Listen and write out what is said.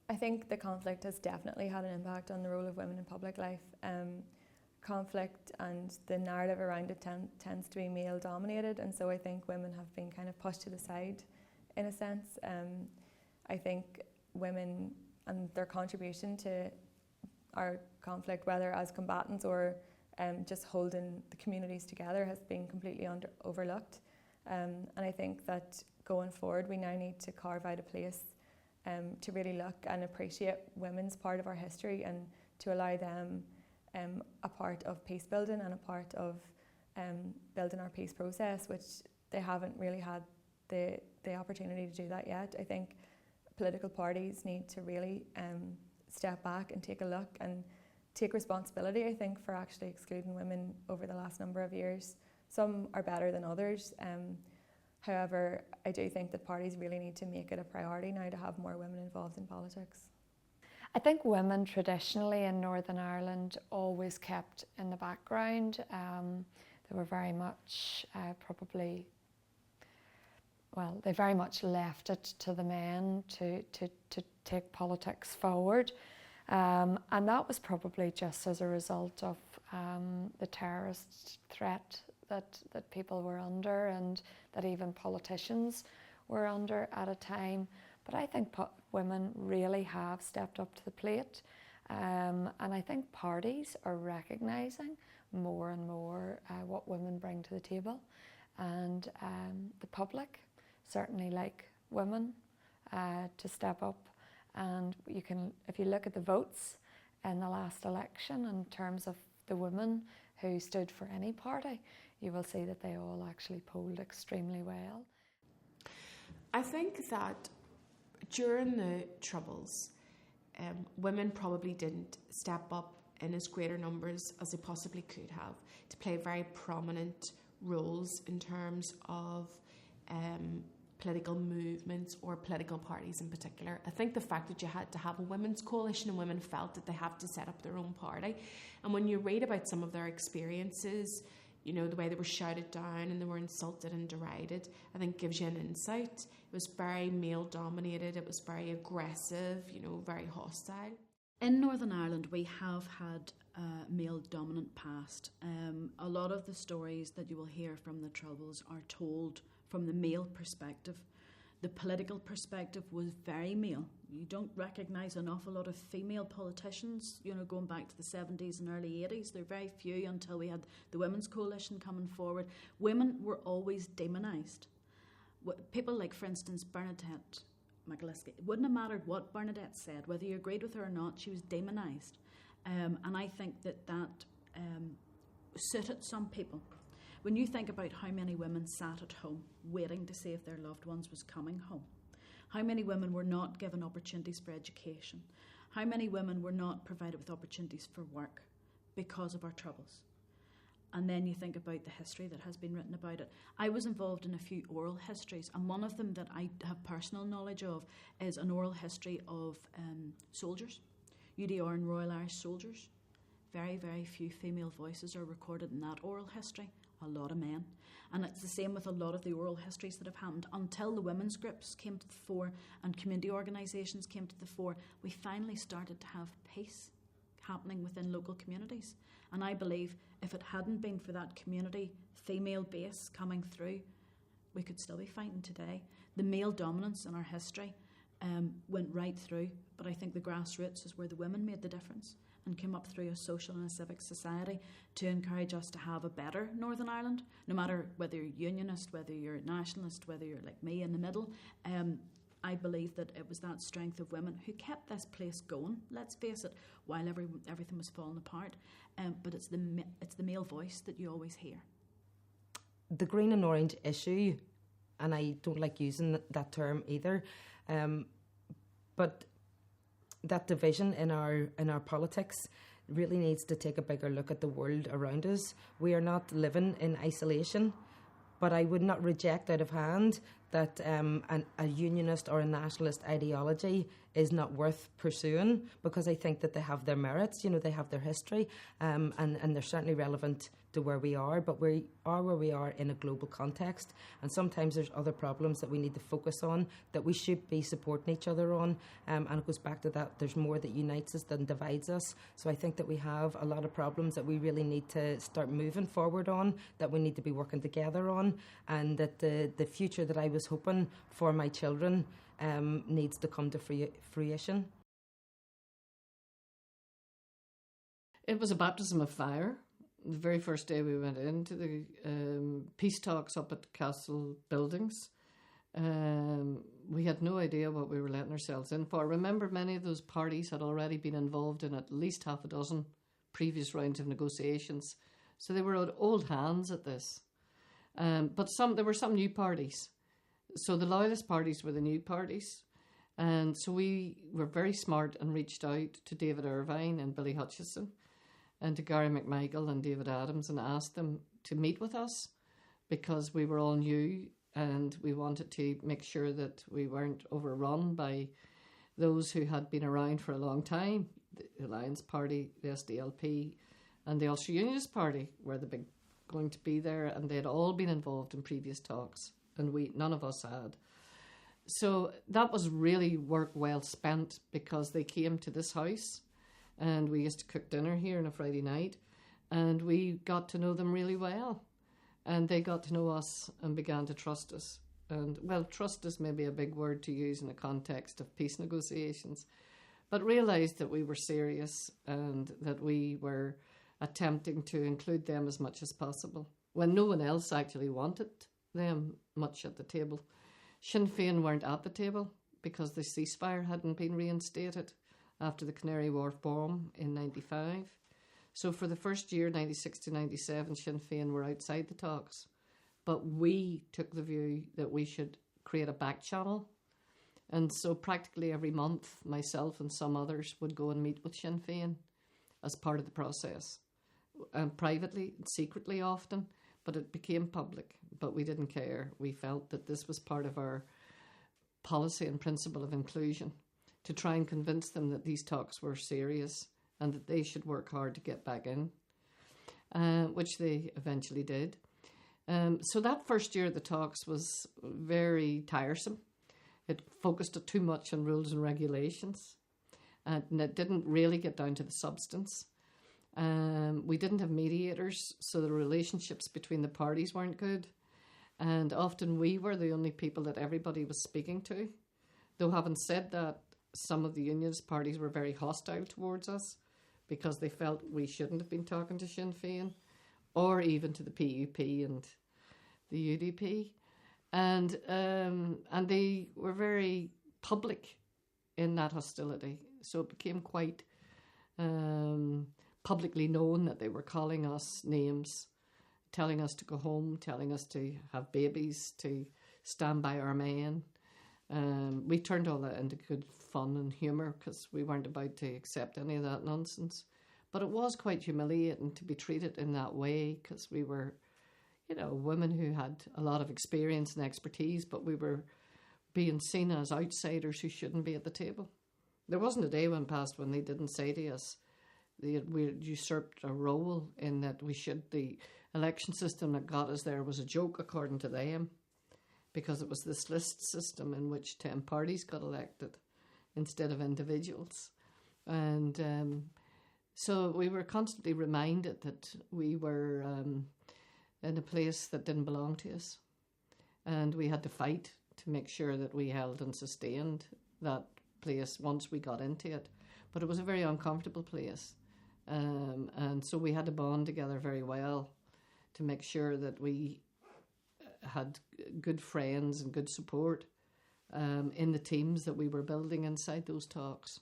I think the conflict has definitely had an impact on the role of women in public life. Conflict and the narrative around it tends to be male dominated, and so I think women have been kind of pushed to the side in a sense. I think women and their contribution to our conflict, whether as combatants or just holding the communities together, has been completely overlooked. And I think that going forward we now need to carve out a place to really look and appreciate women's part of our history and to allow them a part of peace building and a part of building our peace process, which they haven't really had the opportunity to do that yet. I think political parties need to really step back and take a look and take responsibility, I think, for actually excluding women over the last number of years. Some are better than others. However, I do think that parties really need to make it a priority now to have more women involved in politics. I think women traditionally in Northern Ireland always kept in the background. They were very much they very much left it to the men to take politics forward. And that was probably just as a result of the terrorist threat that people were under and that even politicians were under at a time. But I think women really have stepped up to the plate, and I think parties are recognising more and more what women bring to the table, and the public certainly like women to step up. And you can, if you look at the votes in the last election in terms of the women who stood for any party, you will see that they all actually polled extremely well. I think that during the Troubles, women probably didn't step up in as greater numbers as they possibly could have to play very prominent roles in terms of political movements or political parties in particular. I think the fact that you had to have a women's coalition and women felt that they have to set up their own party. And when you read about some of their experiences, you know, the way they were shouted down and they were insulted and derided, I think gives you an insight. It was very male dominated, it was very aggressive, you know, very hostile. In Northern Ireland, we have had a male dominant past. A lot of the stories that you will hear from the Troubles are told from the male perspective. The political perspective was very male. You don't recognise an awful lot of female politicians, you know, going back to the 70s and early 80s. There are very few until we had the Women's Coalition coming forward. Women were always demonised. People like, for instance, Bernadette McAliskey. It wouldn't have mattered what Bernadette said, whether you agreed with her or not, she was demonised. And I think that suited some people. When you think about how many women sat at home waiting to see if their loved ones was coming home, how many women were not given opportunities for education, how many women were not provided with opportunities for work because of our Troubles. And then you think about the history that has been written about it. I was involved in a few oral histories, and one of them that I have personal knowledge of is an oral history of soldiers, UDR and Royal Irish soldiers. Very, very few female voices are recorded in that oral history. A lot of men. And it's the same with a lot of the oral histories that have happened. Until the women's groups came to the fore and community organisations came to the fore, we finally started to have peace happening within local communities. And I believe if it hadn't been for that community female base coming through, we could still be fighting today. The male dominance in our history went right through, but I think the grassroots is where the women made the difference and came up through a social and a civic society to encourage us to have a better Northern Ireland, no matter whether you're unionist, whether you're nationalist, whether you're like me in the middle. I believe that it was that strength of women who kept this place going, let's face it, while everything was falling apart. But it's the male voice that you always hear. The green and orange issue, and I don't like using that term either, but that division in our politics really needs to take a bigger look at the world around us. We are not living in isolation, but I would not reject out of hand that a unionist or a nationalist ideology is not worth pursuing, because I think that they have their merits, you know, they have their history, and they're certainly relevant to where we are, but we are where we are in a global context, and sometimes there's other problems that we need to focus on that we should be supporting each other on, and it goes back to that, there's more that unites us than divides us. So I think that we have a lot of problems that we really need to start moving forward on, that we need to be working together on, and that the future that I was hoping for my children needs to come to fruition. It was a baptism of fire. The very first day we went into the peace talks up at the castle buildings, we had no idea what we were letting ourselves in for. Remember, many of those parties had already been involved in at least half a dozen previous rounds of negotiations. So they were old hands at this. But there were some new parties. So the loyalist parties were the new parties. And so we were very smart and reached out to David Irvine and Billy Hutchison and to Gary McMichael and David Adams and asked them to meet with us because we were all new and we wanted to make sure that we weren't overrun by those who had been around for a long time. The Alliance Party, the SDLP and the Ulster Unionist Party were going to be there, and they had all been involved in previous talks and none of us had. So that was really work well spent because they came to this house and we used to cook dinner here on a Friday night and we got to know them really well and they got to know us and began to trust us. And well, trust is maybe a big word to use in the context of peace negotiations, but realised that we were serious and that we were attempting to include them as much as possible when no one else actually wanted them much at the table. Sinn Féin weren't at the table because the ceasefire hadn't been reinstated after the Canary Wharf bomb in 95. So for the first year, 96 to 97, Sinn Féin were outside the talks. But we took the view that we should create a back channel. And so practically every month, myself and some others would go and meet with Sinn Féin as part of the process. Privately, secretly often, but it became public. But we didn't care. We felt that this was part of our policy and principle of inclusion, to try and convince them that these talks were serious and that they should work hard to get back in, which they eventually did. So that first year of the talks was very tiresome. It focused too much on rules and regulations, and it didn't really get down to the substance. We didn't have mediators, so the relationships between the parties weren't good. And often we were the only people that everybody was speaking to. Though having said that, some of the unionist parties were very hostile towards us because they felt we shouldn't have been talking to Sinn Féin or even to the PUP and the UDP. And they were very public in that hostility. So it became quite publicly known that they were calling us names, telling us to go home, telling us to have babies, to stand by our men. We turned all that into good fun and humour because we weren't about to accept any of that nonsense. But it was quite humiliating to be treated in that way because we were, women who had a lot of experience and expertise, but we were being seen as outsiders who shouldn't be at the table. There wasn't a day went past when they didn't say to us we had usurped a role in that the election system that got us there was a joke according to them, because it was this list system in which 10 parties got elected instead of individuals. And so we were constantly reminded that we were in a place that didn't belong to us. And we had to fight to make sure that we held and sustained that place once we got into it. But it was a very uncomfortable place. And so we had to bond together very well to make sure that we had good friends and good support in the teams that we were building inside those talks.